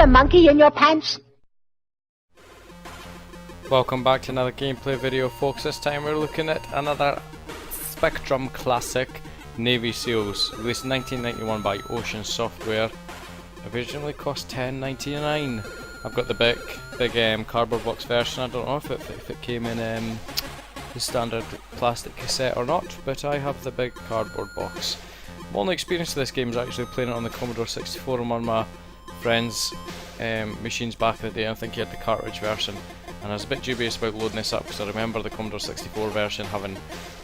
a monkey in your pants? Welcome back to another gameplay video, folks. This time we're looking at another Spectrum classic, Navy SEALs, released in 1991 by Ocean Software. Originally cost $10.99. I've got the big cardboard box version. I don't know if it came in the standard plastic cassette or not, but I have the big cardboard box. My only experience of this game is actually playing it on the Commodore 64 on one of my friend's machines back in the day. I think he had the cartridge version, and I was a bit dubious about loading this up because I remember the Commodore 64 version having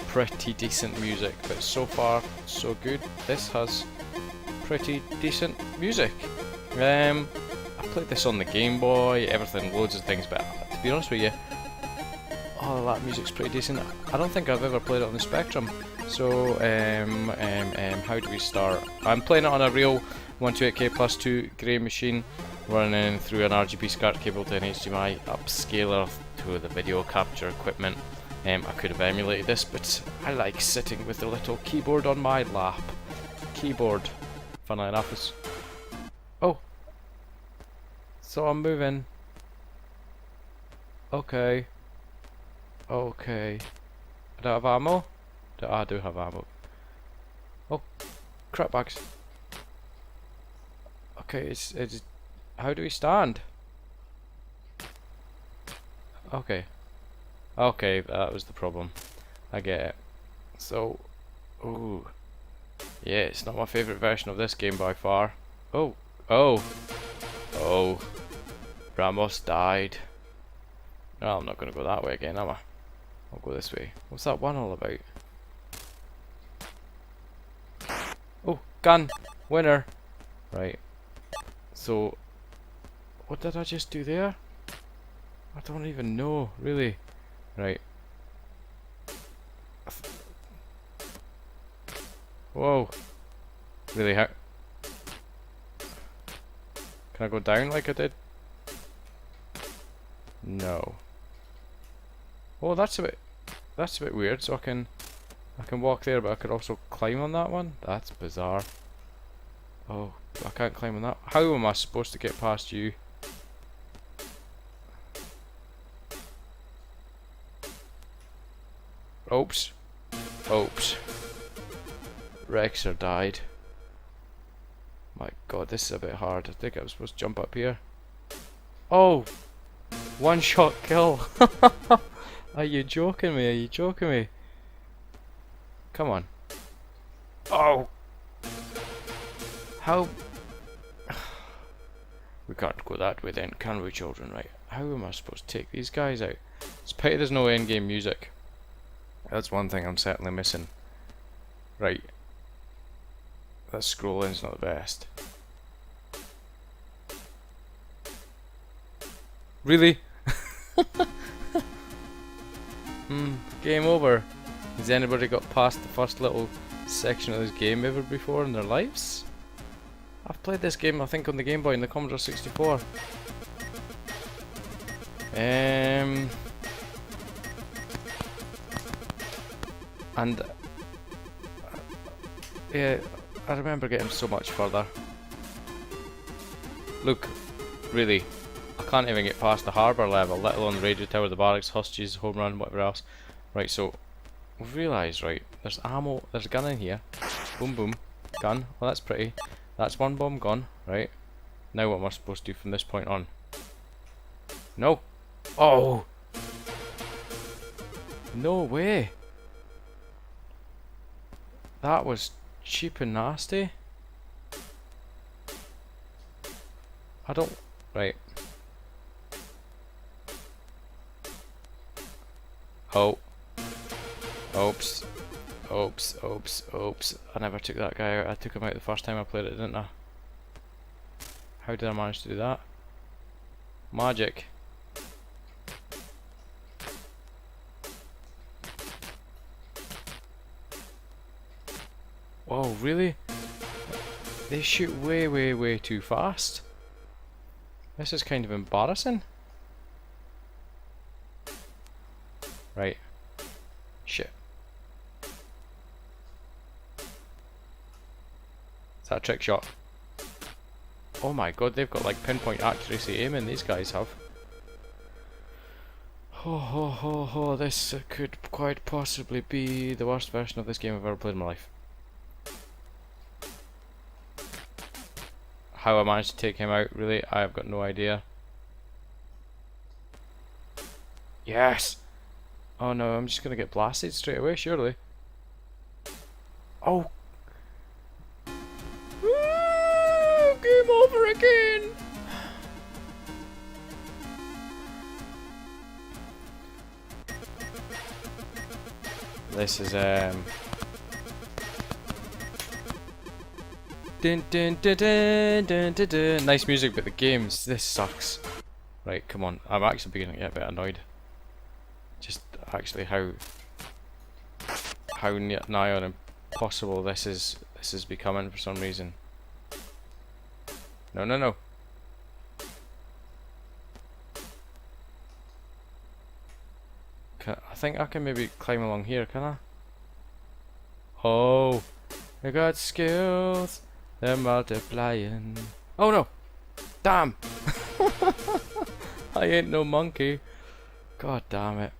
pretty decent music, but so far so good. This has pretty decent music. I played this on the Game Boy, everything, loads of things, but to be honest with you, all that music's pretty decent. I don't think I've ever played it on the Spectrum. So, how do we start? I'm playing it on a real 128K plus 2 grey machine, running through an RGB SCART cable to an HDMI upscaler to the video capture equipment. I could have emulated this, but I like sitting with the little keyboard on my lap. Keyboard, funnily enough, is... Oh! So I'm moving. Okay. Okay. I don't have ammo? I do have ammo. Oh, crap bags. Okay, it's how do we stand? Okay. Okay, that was the problem. I get it. So, ooh. Yeah, it's not my favourite version of this game by far. Oh, oh, oh. Ramos died. No, I'm not going to go that way again, am I? I'll go this way. What's that one all about? Oh, gun! Winner! Right. So, what did I just do there? I don't even know, really. Right. Whoa. Really, how... Can I go down like I did? No. Oh, that's a bit weird. So I can walk there, but I could also climb on that one. That's bizarre. Oh, I can't climb on that. How am I supposed to get past you? Oops. Oops. Rexer died. My god, this is a bit hard. I think I was supposed to jump up here. Oh! One shot kill! Are you joking me? Are you joking me? Come on. Oh! How? We can't go that way then, can we, children? Right. How am I supposed to take these guys out? It's a pity there's no in-game music. That's one thing I'm certainly missing. Right. That scrolling's not the best. Really? Game over. Has anybody got past the first little section of this game ever before in their lives? I've played this game, I think, on the Game Boy and the Commodore 64. And yeah, I remember getting so much further. Look, really, I can't even get past the harbour level, let alone the radio tower, the barracks, hostages, home run, whatever else. Right, so we've realised, right, there's ammo, there's a gun in here. Boom, boom, gun. Well, that's pretty. That's one bomb gone, right? Now what am I supposed to do from this point on? No! Oh! No way! That was cheap and nasty. I don't... Right. Oh. Oops. Oops, oops, oops. I never took that guy out. I took him out the first time I played it, didn't I? How did I manage to do that? Magic. Whoa, really? They shoot way, way, way too fast. This is kind of embarrassing. Right. Shit. Is that a trick shot? Oh my god, they've got like pinpoint accuracy aiming, these guys have. Ho ho ho ho, this could quite possibly be the worst version of this game I've ever played in my life. How I managed to take him out, really, I have got no idea. Yes! Oh no, I'm just gonna get blasted straight away, surely. Oh! Game over again! This is dun, dun, dun, dun, dun, dun, dun. Nice music, but the games, this sucks. Right, come on. I'm actually beginning to get a bit annoyed. Just actually how nigh on impossible this is becoming for some reason. No, no, no. I think I can maybe climb along here, can I? Oh, I got skills. They're multiplying. Oh no! Damn! I ain't no monkey. God damn it.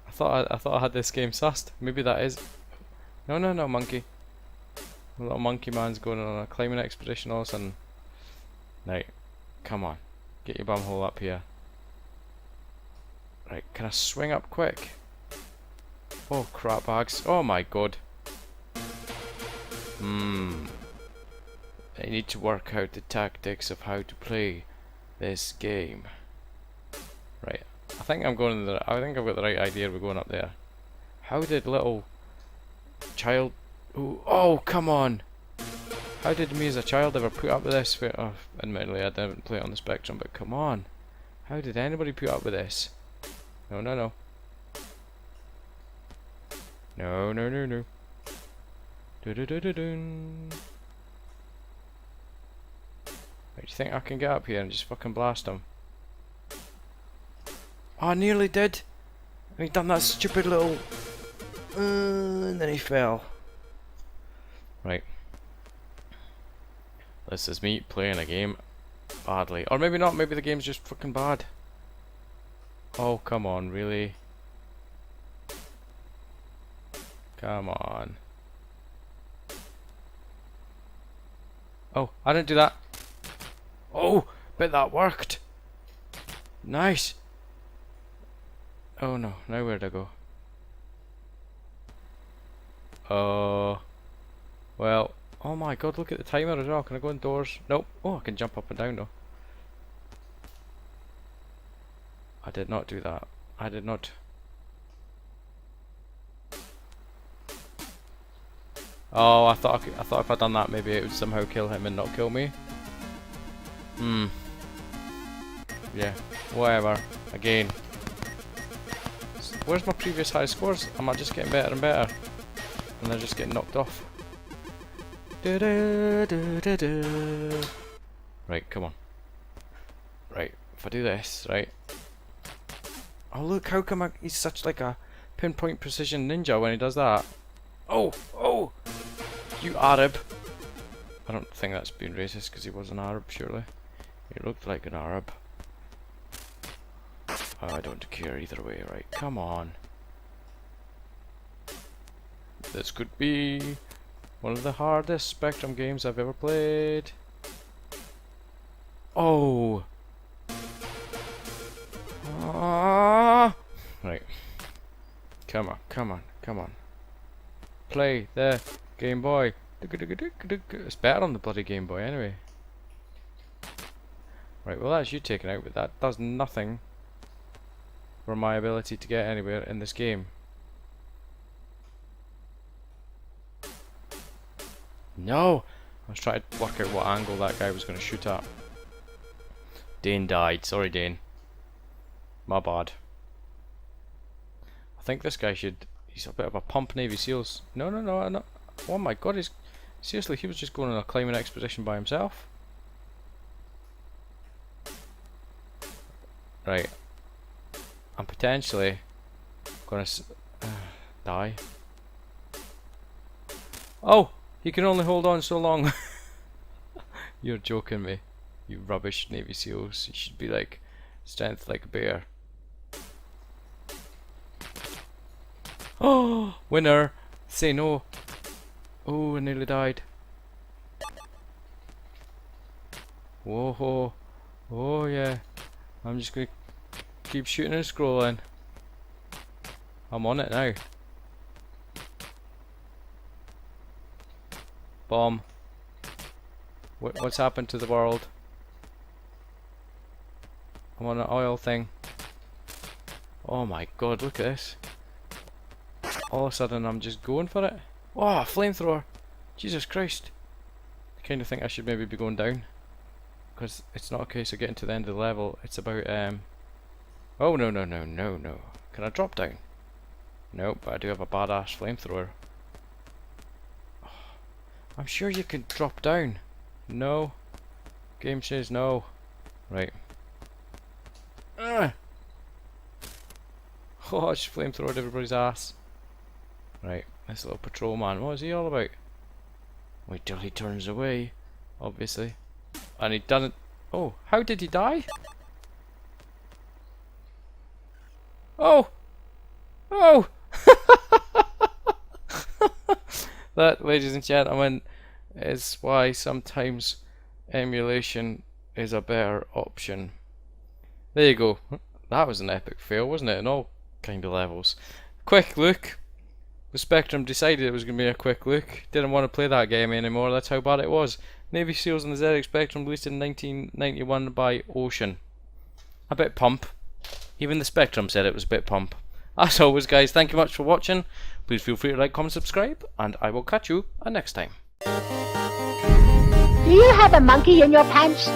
I thought I had this game sussed. Maybe that is. No, no, no, monkey. A little monkey man's going on a climbing expedition all of a sudden. Right, come on. Get your bum hole up here. Right, can I swing up quick? Oh, crap bags. Oh my god. I need to work out the tactics of how to play this game. Right, I think I've got the right idea. We're going up there. How did little child... Ooh, oh, come on! How did me as a child ever put up with this? Oh, admittedly, I didn't play it on the Spectrum, but come on. How did anybody put up with this? No, no, no. No, no, no, no. Do-do-do-do-dun. Right, do you think I can get up here and just fucking blast him? Oh, I nearly did! And he done that stupid little... and then he fell. Right. This is me playing a game badly. Or maybe not, maybe the game's just fucking bad. Oh, come on, really? Come on. Oh, I didn't do that. Oh, but that worked. Nice. Oh no, now where'd I go? Well, oh my god, look at the timer as well. Can I go indoors? Nope. Oh, I can jump up and down though. I did not do that. I did not. Oh, I thought if I'd done that, maybe it would somehow kill him and not kill me. Yeah, whatever. Again. Where's my previous high scores? Am I just getting better and better? And they're just getting knocked off. Right, come on. Right, if I do this, right. Oh look, how come he's such like a pinpoint precision ninja when he does that? Oh, oh! You Arab! I don't think that's being racist because he was an Arab, surely. He looked like an Arab. Oh, I don't care either way, right? Come on. This could be one of the hardest Spectrum games I've ever played. Oh! Ah! Right. Come on, come on, come on. Play the Game Boy. It's better on the bloody Game Boy anyway. Right, well that's you taken out, but that does nothing for my ability to get anywhere in this game. No! I was trying to work out what angle that guy was going to shoot at. Dane died. Sorry, Dane. My bad. I think this guy should... He's a bit of a pump Navy SEALs. No, no, no, no. Oh my god, he's... Seriously, he was just going on a climbing expedition by himself. Right. I'm potentially gonna die. Oh! He can only hold on so long. You're joking me. You rubbish Navy SEALs. You should be like strength like a bear. Oh, winner! Say no. Oh, I nearly died. Whoa, oh yeah. I'm just gonna keep shooting and scrolling. I'm on it now. Bomb. What's happened to the world? I'm on an oil thing. Oh my god, look at this. All of a sudden I'm just going for it. Oh, a flamethrower. Jesus Christ. I kind of think I should maybe be going down. Because it's not a case of getting to the end of the level. It's about, oh, no. Can I drop down? Nope, but I do have a badass flamethrower. Oh, I'm sure you can drop down. No. Game says no. Right. Oh, I just flamethrowed everybody's ass. Right, this little patrolman, what is he all about? Wait till he turns away, obviously. And he doesn't. Oh, how did he die? Oh! Oh! That, ladies and gentlemen, is why sometimes emulation is a better option. There you go. That was an epic fail, wasn't it? In all kind of levels. Quick look. The Spectrum decided it was going to be a quick look. Didn't want to play that game anymore. That's how bad it was. Navy SEALs and the ZX Spectrum, released in 1991 by Ocean. A bit pump. Even the Spectrum said it was a bit pump. As always, guys, thank you much for watching. Please feel free to like, comment, subscribe, and I will catch you next time. Do you have a monkey in your pants?